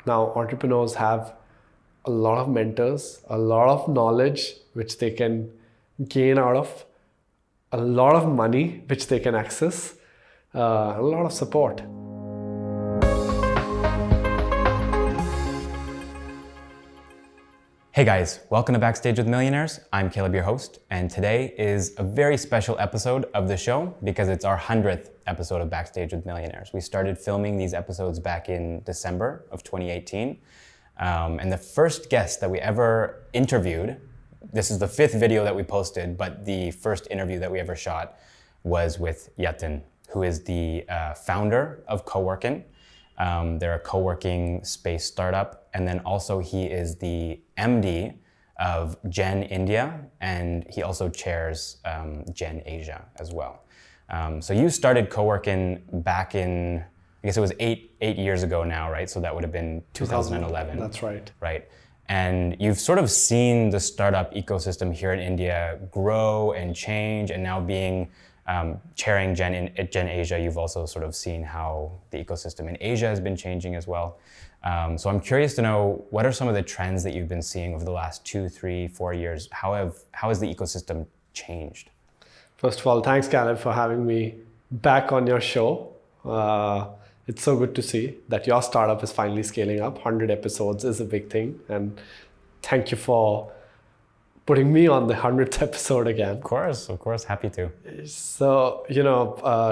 Now entrepreneurs have a lot of mentors, a lot of knowledge which they can gain out of, a lot of money which they can access, a lot of support. Hey guys, welcome to Backstage with Millionaires. I'm Caleb, your host, and today is a very special episode of the show because it's our 100th episode of Backstage with Millionaires. We started filming these episodes back in December of 2018, and the first guest that we ever interviewed, this is the 5th video that we posted, but the first interview that we ever shot was with Yatin, who is the founder of CoworkIn. They're a co-working space startup. And then also he is the MD of Gen India, and he also chairs Gen Asia as well. So you started CoworkIn back in, I guess it was eight years ago now, right? So that would have been 2011. That's right. Right. And you've sort of seen the startup ecosystem here in India grow and change, and now being chairing Gen Asia, you've also sort of seen how the ecosystem in Asia has been changing as well. So I'm curious to know, what are some of the trends that you've been seeing over the last 2, 3, 4 years? How has the ecosystem changed? First of all, thanks, Caleb, for having me back on your show. It's so good to see that your startup is finally scaling up. 100 episodes is a big thing. And thank you for putting me on the 100th episode again. Of course, happy to. So,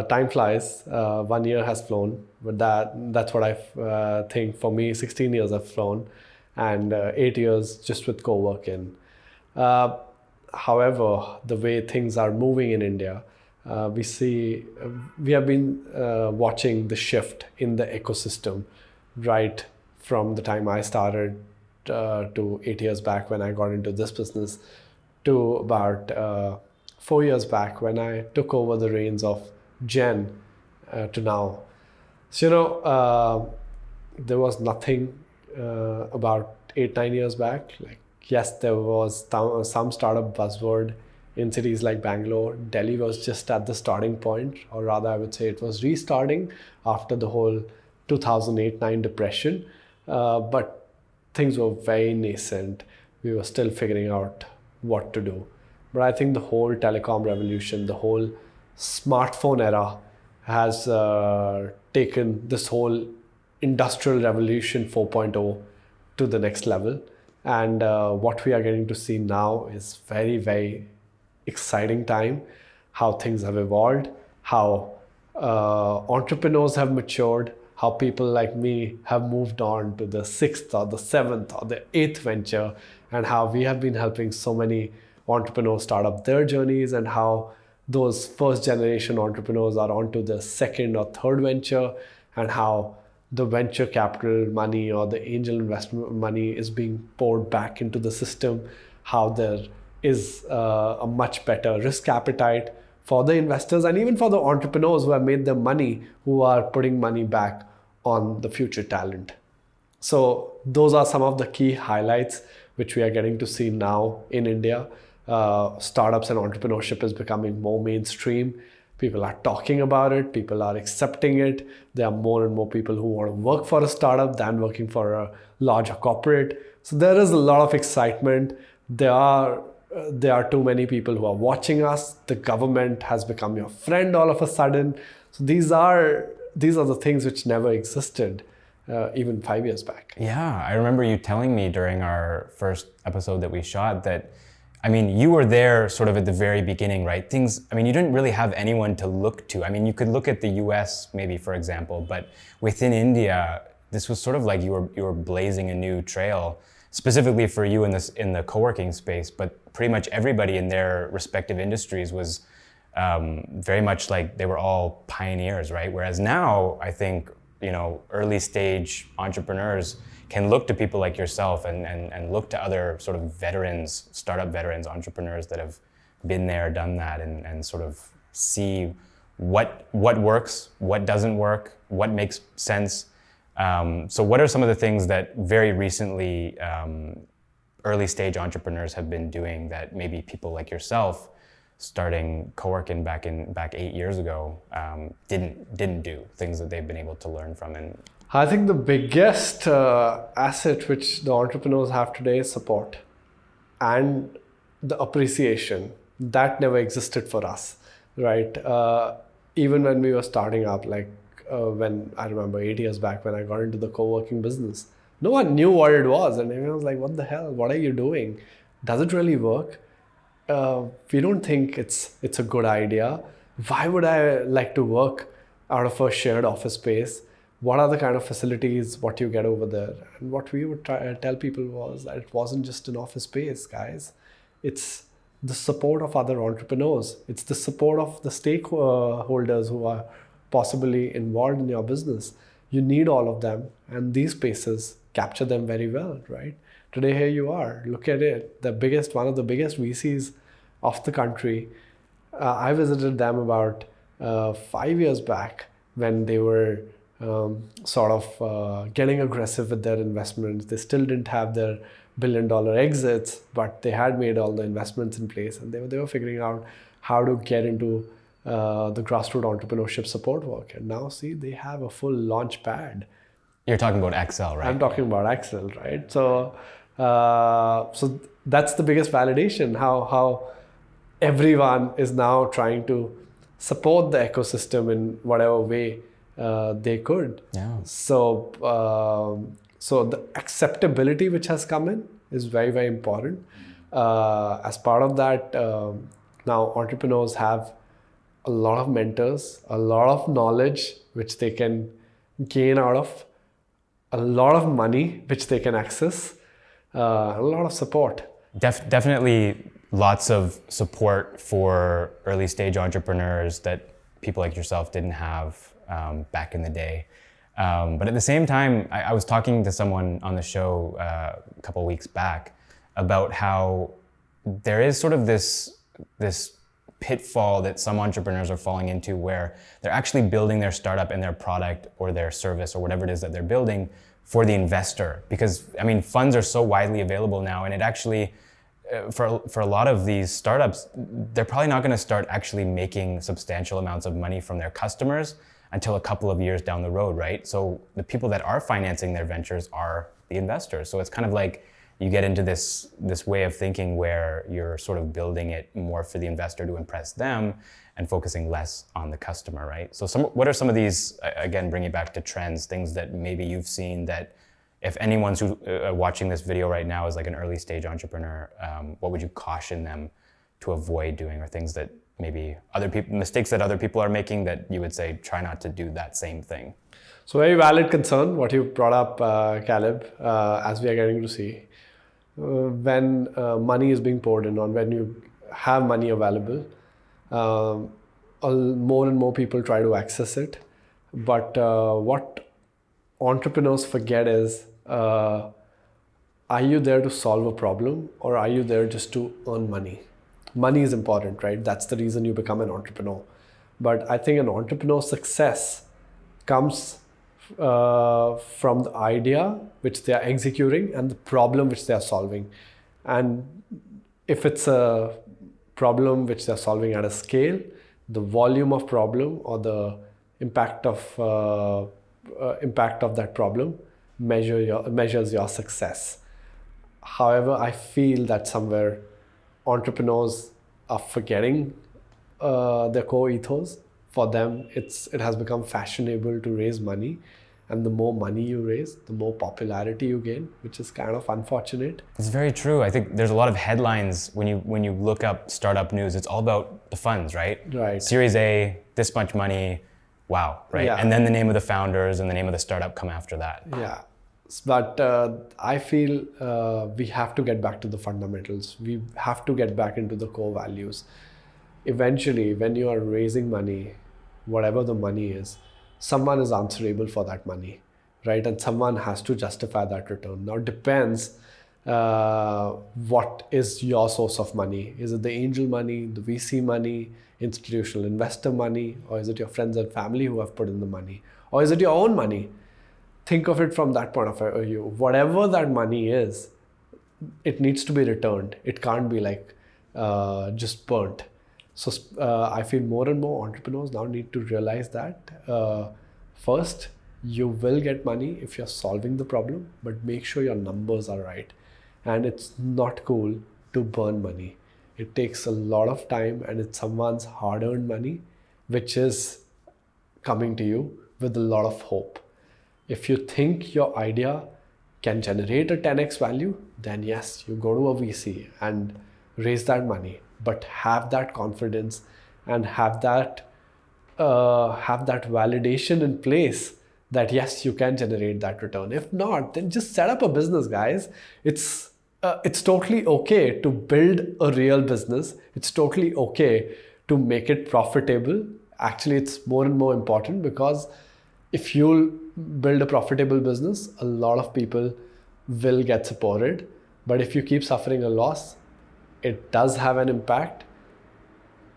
time flies. 1 year has flown, but that's what I think. For me, 16 years have flown, and 8 years just with CoworkIn. However, the way things are moving in India, we have been watching the shift in the ecosystem right from the time I started to 8 years back when I got into this business, to about 4 years back when I took over the reins of Gen to now. So, there was nothing about 8-9 years back. Like, yes, there was some startup buzzword in cities like Bangalore. Delhi was just at the starting point, or rather I would say it was restarting after the whole 2008-9 depression. But things were very nascent. We were still figuring out what to do. But I think the whole telecom revolution, the whole smartphone era has taken this whole industrial revolution 4.0 to the next level. And what we are getting to see now is very, very exciting time, how things have evolved, how entrepreneurs have matured, how people like me have moved on to the 6th or the 7th or the 8th venture, and how we have been helping so many entrepreneurs start up their journeys, and how those first generation entrepreneurs are onto the 2nd or 3rd venture, and how the venture capital money or the angel investment money is being poured back into the system, how there is a much better risk appetite for the investors and even for the entrepreneurs who have made their money, who are putting money back on the future talent. So those are some of the key highlights which we are getting to see now in India. Startups and entrepreneurship is becoming more mainstream. People are talking about it. People are accepting it. There are more and more people who want to work for a startup than working for a larger corporate. So there is a lot of excitement. There are too many people who are watching us. The government has become your friend all of a sudden. So these are the things which never existed even 5 years back. Yeah, I remember you telling me during our first episode that we shot that, I mean, you were there sort of at the very beginning, right? You didn't really have anyone to look to. I mean, you could look at the US maybe, for example, but within India, this was sort of like you were blazing a new trail, specifically for you in the co-working space, but pretty much everybody in their respective industries was very much like they were all pioneers, right? Whereas now, I think, early stage entrepreneurs can look to people like yourself and look to other sort of veterans, startup veterans, entrepreneurs that have been there, done that, and sort of see what works, what doesn't work, what makes sense. So what are some of the things that very recently early stage entrepreneurs have been doing that maybe people like yourself starting CoworkIn back 8 years ago didn't do, things that they've been able to learn from? And I think the biggest asset which the entrepreneurs have today is support and the appreciation that never existed for us, right? Even when we were starting up, like when I remember 8 years back when I got into the co-working business, no one knew what it was, and everyone was like, "What the hell? What are you doing? Does it really work? We don't think it's a good idea. Why would I like to work out of a shared office space? What are the kind of facilities what you get over there?" And what we would tell people was that it wasn't just an office space, guys. It's the support of other entrepreneurs. It's the support of the stakeholders who are possibly involved in your business. You need all of them, and these spaces capture them very well, right? Today, here you are. Look at it. One of the biggest VCs of the country. I visited them about 5 years back when they were getting aggressive with their investments. They still didn't have their billion-dollar exits, but they had made all the investments in place, and they were figuring out how to get into the grassroots entrepreneurship support work. And now, see, they have a full launch pad. You're talking about Excel, right? I'm talking about Excel, right? So that's the biggest validation, how everyone is now trying to support the ecosystem in whatever way they could. Yeah. So the acceptability which has come in is very, very important. As part of that, now entrepreneurs have a lot of mentors, a lot of knowledge which they can gain out of, a lot of money which they can access, a lot of support. Definitely lots of support for early stage entrepreneurs that people like yourself didn't have back in the day. But at the same time, I was talking to someone on the show a couple of weeks back about how there is sort of this pitfall that some entrepreneurs are falling into where they're actually building their startup and their product or their service or whatever it is that they're building for the investor. Because, I mean, funds are so widely available now, and it actually, for a lot of these startups, they're probably not going to start actually making substantial amounts of money from their customers until a couple of years down the road, right? So the people that are financing their ventures are the investors. So it's kind of like you get into this way of thinking where you're sort of building it more for the investor to impress them and focusing less on the customer, right? So what are some of these, again, bringing it back to trends, things that maybe you've seen that if anyone's watching this video right now is like an early stage entrepreneur, what would you caution them to avoid doing, or things that maybe mistakes that other people are making that you would say, try not to do that same thing? So very valid concern, what you brought up, Caleb, as we are getting to see. When money is being poured in, or when you have money available, more and more people try to access it. But what entrepreneurs forget is, are you there to solve a problem, or are you there just to earn money? Money is important, right? That's the reason you become an entrepreneur. But I think an entrepreneur's success comes from the idea which they are executing and the problem which they are solving. And if it's a problem which they are solving at a scale, the volume of problem or the impact of that problem measures your success. However, I feel that somewhere entrepreneurs are forgetting their core ethos. For them, it has become fashionable to raise money, and the more money you raise, the more popularity you gain, which is kind of unfortunate. It's very true. I think there's a lot of headlines when you look up startup news. It's all about the funds, right? Right. Series A, this much money, wow, right? Yeah. And then the name of the founders and the name of the startup come after that. Yeah. But I feel we have to get back to the fundamentals. We have to get back into the core values. Eventually, when you are raising money, whatever the money is, someone is answerable for that money, right? And someone has to justify that return. Now, it depends what is your source of money. Is it the angel money, the VC money, institutional investor money, or is it your friends and family who have put in the money? Or is it your own money? Think of it from that point of view. Whatever that money is, it needs to be returned. It can't be like just burnt. So I feel more and more entrepreneurs now need to realize that first, You will get money if you're solving the problem, but make sure your numbers are right. And it's not cool to burn money. It takes a lot of time and it's someone's hard-earned money, which is coming to you with a lot of hope. If you think your idea can generate a 10x value, then yes, you go to a VC and raise that money. But have that confidence and have that validation in place that yes, you can generate that return. If not, then just set up a business, guys. It's totally okay to build a real business. It's totally okay to make it profitable. Actually, it's more and more important, because if you'll build a profitable business, a lot of people will get supported. But if you keep suffering a loss, it does have an impact.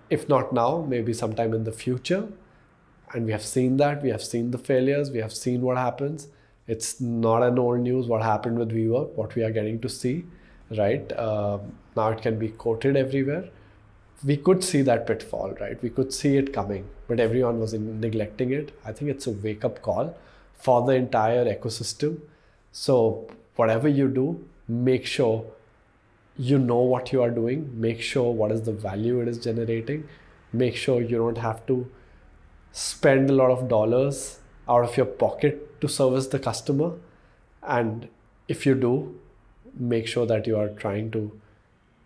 If not now, maybe sometime in the future. And we have seen that. We have seen the failures. We have seen what happens. It's not an old news what happened with WeWork, what we are getting to see, right? Now it can be quoted everywhere. We could see that pitfall, right? We could see it coming, but everyone was neglecting it. I think it's a wake-up call for the entire ecosystem. So whatever you do, make sure you know what you are doing. Make sure what is the value it is generating. Make sure you don't have to spend a lot of dollars out of your pocket to service the customer. And if you do, make sure that you are trying to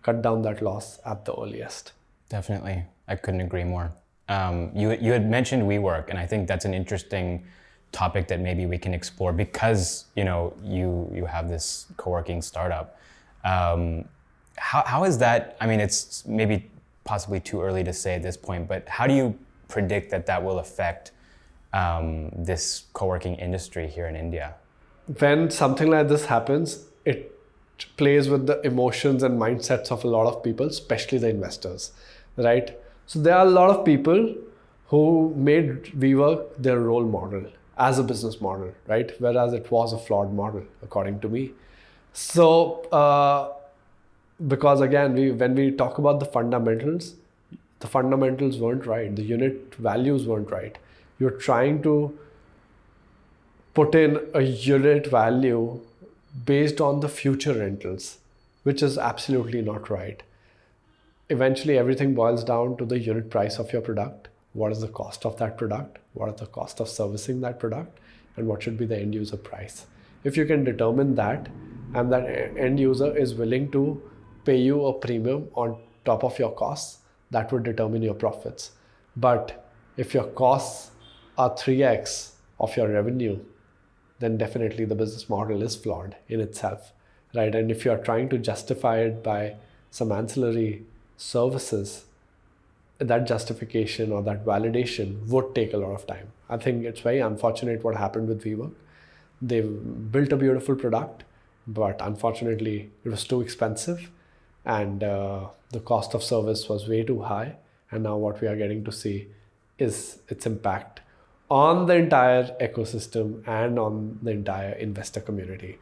cut down that loss at the earliest. Definitely. I couldn't agree more. You had mentioned WeWork, and I think that's an interesting topic that maybe we can explore, because you have this co-working startup. How is that? I mean, it's maybe possibly too early to say at this point, but how do you predict that will affect this co-working industry here in India? When something like this happens, it plays with the emotions and mindsets of a lot of people, especially the investors, right? So there are a lot of people who made WeWork their role model as a business model, right? Whereas it was a flawed model, according to me. So, because again, when we talk about the fundamentals weren't right. The unit values weren't right. You're trying to put in a unit value based on the future rentals, which is absolutely not right. Eventually, everything boils down to the unit price of your product. What is the cost of that product? What is the cost of servicing that product? And what should be the end user price? If you can determine that, and that end user is willing to pay you a premium on top of your costs, that would determine your profits. But if your costs are 3x of your revenue, then definitely the business model is flawed in itself, right? And if you're trying to justify it by some ancillary services, that justification or that validation would take a lot of time. I think it's very unfortunate what happened with WeWork. They've built a beautiful product, but unfortunately it was too expensive, and the cost of service was way too high. And now what we are getting to see is its impact on the entire ecosystem and on the entire investor community.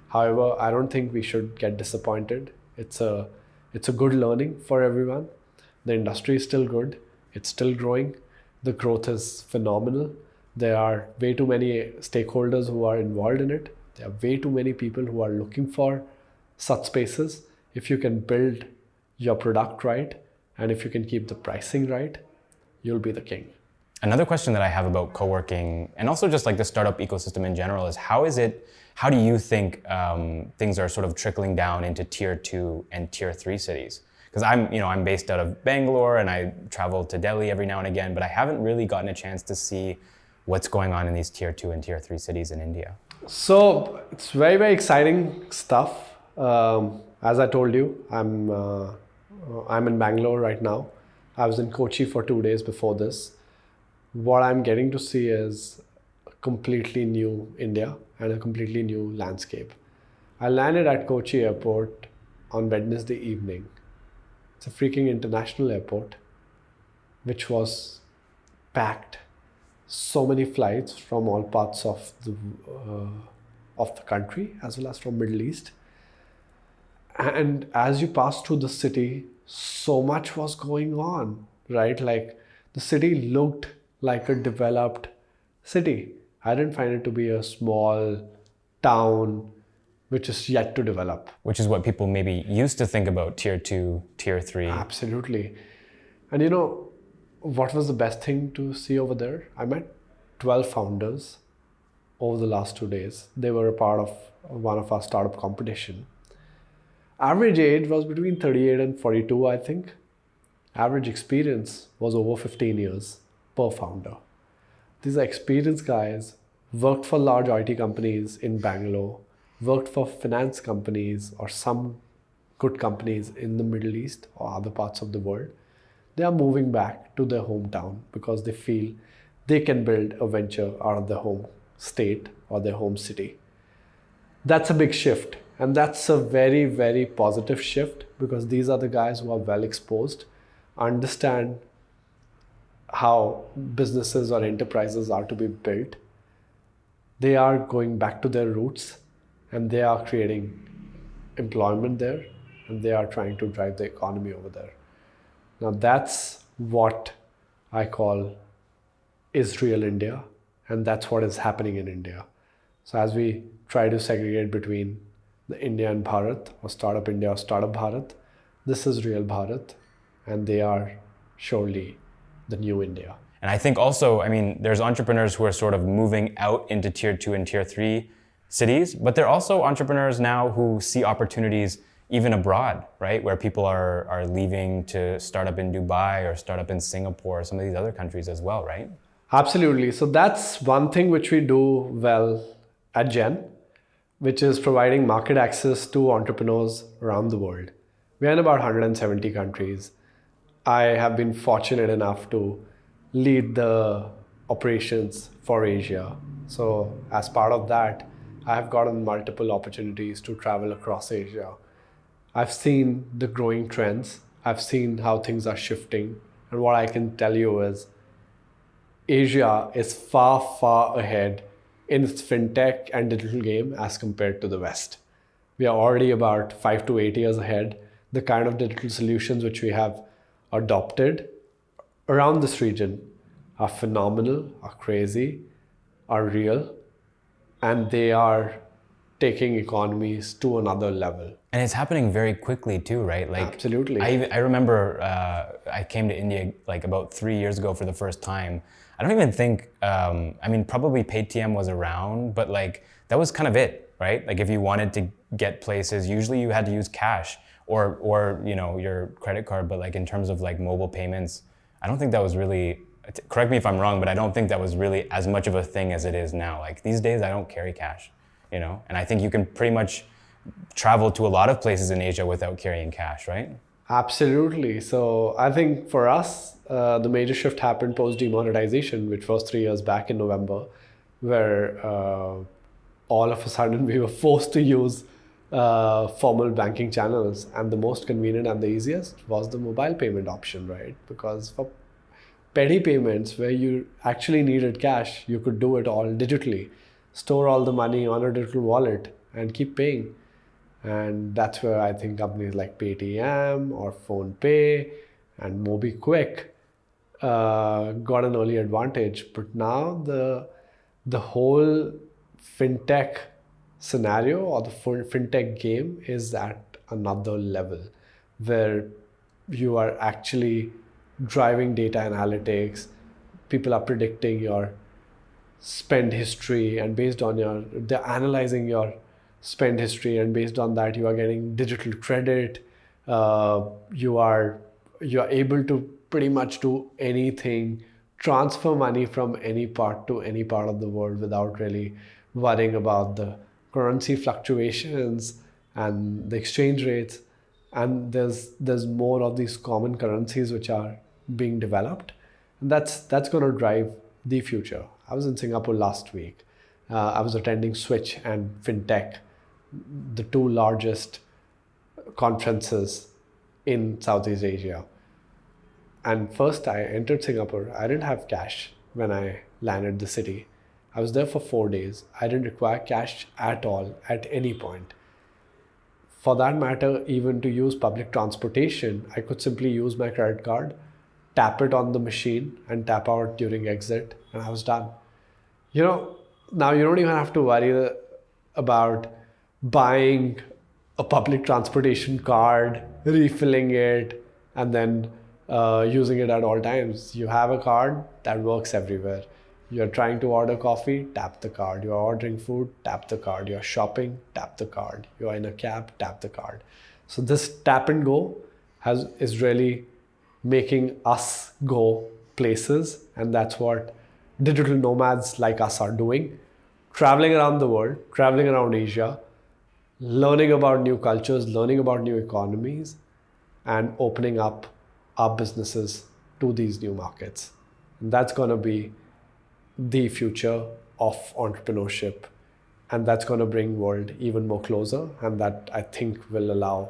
However, I don't think we should get disappointed. It's a good learning for everyone. The industry is still good. It's still growing. The growth is phenomenal. There are way too many stakeholders who are involved in it. There are way too many people who are looking for such spaces. If you can build your product right, and if you can keep the pricing right, you'll be the king. Another question that I have about co-working, and also just like the startup ecosystem in general, is how do you think things are sort of trickling down into tier 2 and tier 3 cities? Because I'm based out of Bangalore and I travel to Delhi every now and again, but I haven't really gotten a chance to see what's going on in these tier 2 and tier 3 cities in India. So it's very, very exciting stuff. As I told you, I'm in Bangalore right now. I was in Kochi for 2 days before this. What I'm getting to see is a completely new India and a completely new landscape. I landed at Kochi airport on Wednesday evening. It's a freaking international airport, which was packed. So many flights from all parts of the country, as well as from Middle East. And as you pass through the city, so much was going on, right? Like the city looked like a developed city. I didn't find it to be a small town which is yet to develop. Which is what people maybe used to think about tier 2, tier 3. Absolutely. And you know, what was the best thing to see over there? I met 12 founders over the last 2 days. They were a part of one of our startup competition. Average age was between 38 and 42, I think. Average experience was over 15 years per founder. These are experienced guys, worked for large IT companies in Bangalore, worked for finance companies or some good companies in the Middle East or other parts of the world. They are moving back to their hometown because they feel they can build a venture out of their home state or their home city. That's a big shift. And that's a very, very positive shift because these are the guys who are well exposed, understand how businesses or enterprises are to be built. They are going back to their roots and they are creating employment there and they are trying to drive the economy over there. Now that's what I call Israel India, and that's what is happening in India. So as we try to segregate between the India and Bharat, or Startup India or Startup Bharat, this is real Bharat, and they are surely the new India. And I think also, I mean, there's entrepreneurs who are sort of moving out into tier 2 and tier 3 cities, but there are also entrepreneurs now who see opportunities even abroad, right? Where people are leaving to start up in Dubai or start up in Singapore or some of these other countries as well, right? Absolutely. So that's one thing which we do well at Gen, which is providing market access to entrepreneurs around the world. We are in about 170 countries. I have been fortunate enough to lead the operations for Asia. So as part of that, I have gotten multiple opportunities to travel across Asia. I've seen the growing trends. I've seen how things are shifting. And what I can tell you is Asia is far, far ahead in its fintech and digital game as compared to the West. We are already about 5 to 8 years ahead. The kind of digital solutions which we have adopted around this region are phenomenal, are crazy, are real, and they are taking economies to another level. And it's happening very quickly too, right? Like, absolutely. I remember I came to India like about 3 years ago for the first time. I don't even think, I mean, probably Paytm was around, but like that was kind of it, right? Like if you wanted to get places, usually you had to use cash or you know, your credit card, but like in terms of like mobile payments, I don't think that was really, correct me if I'm wrong, but I don't think that was really as much of a thing as it is now. Like these days I don't carry cash, you know? And I think you can pretty much travel to a lot of places in Asia without carrying cash, right? Absolutely. So I think for us, the major shift happened post demonetization, which was 3 years back in November, where all of a sudden we were forced to use formal banking channels, and the most convenient and the easiest was the mobile payment option, right? Because for petty payments where you actually needed cash, you could do it all digitally, store all the money on a digital wallet and keep paying. And that's where I think companies like Paytm or PhonePe and MobiKwik got an early advantage. But now the whole fintech scenario or the fintech game is at another level where you are actually driving data analytics. People are predicting your spend history, and based on they're analyzing your spend history, and based on that you are getting digital credit. You are able to pretty much do anything, transfer money from any part to any part of the world without really worrying about the currency fluctuations and the exchange rates. And there's more of these common currencies which are being developed, and that's going to drive the future. I was in Singapore last week. I was attending Switch and FinTech, the two largest conferences in Southeast Asia. And first I entered Singapore. I didn't have cash when I landed the city. I was there for 4 days. I didn't require cash at all at any point. For that matter, even to use public transportation, I could simply use my credit card, tap it on the machine and tap out during exit, and I was done. You know, now you don't even have to worry about buying a public transportation card, refilling it, and then using it at all times. You have a card that works everywhere. You're trying to order coffee, tap the card. You're ordering food, tap the card. You're shopping, tap the card. You're in a cab, tap the card. So this tap and go is really making us go places, and that's what digital nomads like us are doing. Traveling around the world, traveling around Asia, learning about new cultures, learning about new economies, and opening up our businesses to these new markets. And that's going to be the future of entrepreneurship. And that's going to bring world even more closer. And that, I think, will allow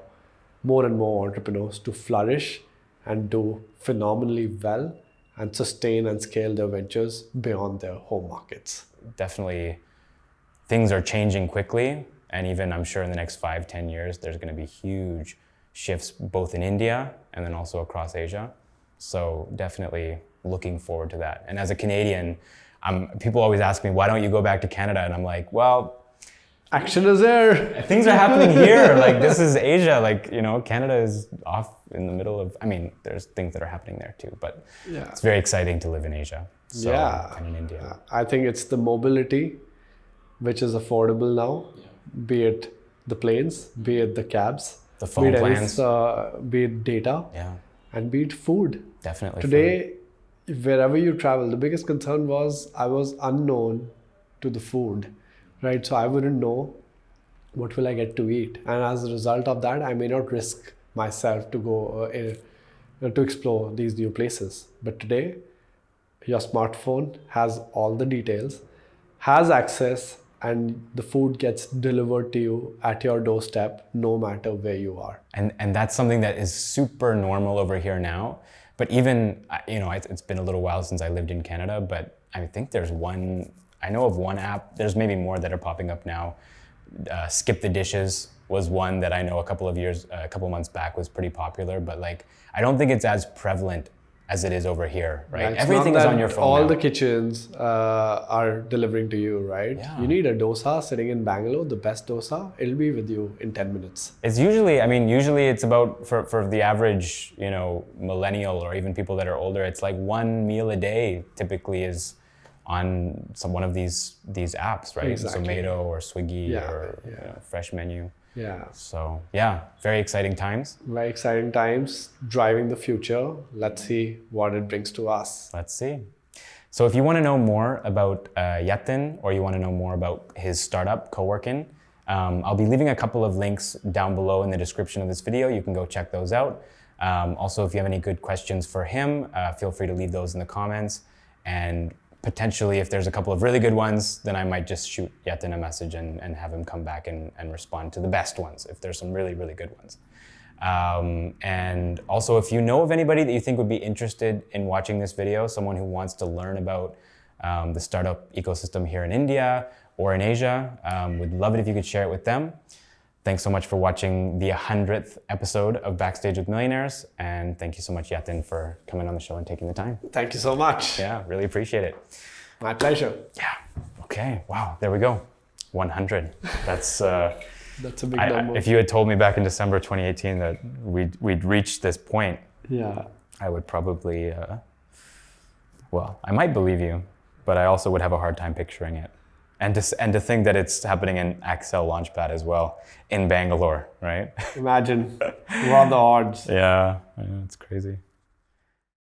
more and more entrepreneurs to flourish and do phenomenally well and sustain and scale their ventures beyond their home markets. Definitely, things are changing quickly. And even I'm sure in the next 5-10 years, there's going to be huge shifts both in India and then also across Asia. So definitely looking forward to that. And as a Canadian, people always ask me, why don't you go back to Canada? And I'm like, well, action is there. Things are happening here. Like, this is Asia. Like, you know, Canada is off in the middle of, I mean, there's things that are happening there too, but it's very exciting to live in Asia. So, and in India. I think it's the mobility, which is affordable now, be it the planes, be it the cabs, the phone plans, be it data, and be it food. Definitely. Today, wherever you travel, the biggest concern was I was unknown to the food, right? So I wouldn't know what will I get to eat. And as a result of that, I may not risk myself to go to explore these new places. But today, your smartphone has all the details, has access, and the food gets delivered to you at your doorstep, no matter where you are. And that's something that is super normal over here now. But even, you know, it's been a little while since I lived in Canada, but I think I know of one app, there's maybe more that are popping up now. Skip the Dishes was one that I know a couple of months back was pretty popular, but like, I don't think it's as prevalent as it is over here, right? Yeah, everything is on your phone all now. The kitchens are delivering to you, right? Yeah. You need a dosa sitting in Bangalore, the best dosa, it'll be with you in 10 minutes. It's usually it's about, for the average, you know, millennial or even people that are older, it's like one meal a day typically is on one of these apps, right? Exactly. Zomato or Swiggy or You know, Fresh Menu. Yeah. So very exciting times. Very exciting times, driving the future. Let's see what it brings to us. Let's see. So if you want to know more about Yatin, or you want to know more about his startup, CoworkIn, I'll be leaving a couple of links down below in the description of this video. You can go check those out. Also, if you have any good questions for him, feel free to leave those in the comments. And potentially, if there's a couple of really good ones, then I might just shoot Yatin a message and have him come back and respond to the best ones, if there's some really, really good ones. And also, if you know of anybody that you think would be interested in watching this video, someone who wants to learn about the startup ecosystem here in India or in Asia, would love it if you could share it with them. Thanks so much for watching the 100th episode of Backstage with Millionaires. And thank you so much, Yatin, for coming on the show and taking the time. Thank you so much. Yeah, really appreciate it. My pleasure. Yeah. Okay. Wow. There we go. 100. That's a big number. If you had told me back in December 2018 that we'd reached this point, I would probably, I might believe you, but I also would have a hard time picturing it. And to think that it's happening in Axel Launchpad as well in Bangalore, right? Imagine, what are the odds? Yeah, it's crazy.